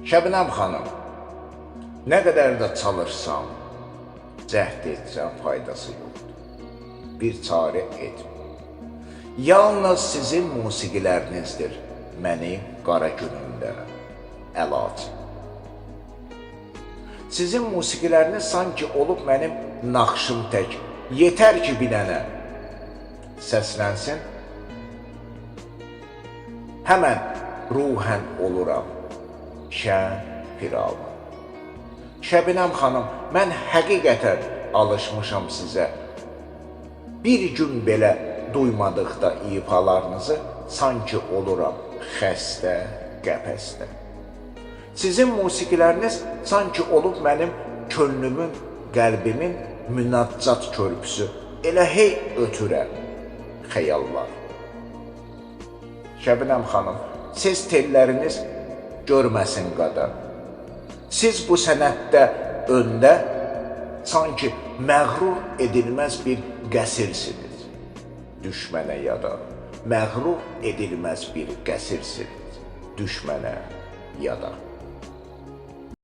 Şəbnəm xanım, nə qədər də çalışsam, cəhd etsəm faydası yoxdur. Bir çarə etmə. Yalnız sizin musiqilərinizdir məni qara günümdə əlac. Sizin musiqiləriniz sanki olub mənim naxşım tək, yetər ki bir dənə səslənsin. Həmən ruhən oluram şən firavan. Şəbnəm xanım, mən həqiqətən alışmışam sizə. Bir gün belə duymadıqda ifalarınızı sanki oluram xəstə, qəfəsdə. Sizin musiqiləriniz sanki olub mənim könlümün, qəlbimin münaccat körpüsü. Elə hey ötürəm xəyallar. Şəbnəm xanım, siz telləriniz görməsin qadar. Siz bu sənətdə öndə sanki məğrur edilməz bir qəsirsiniz. Düşmənə yada, məğrur edilməz bir qəsirsiniz. Düşmənə yada.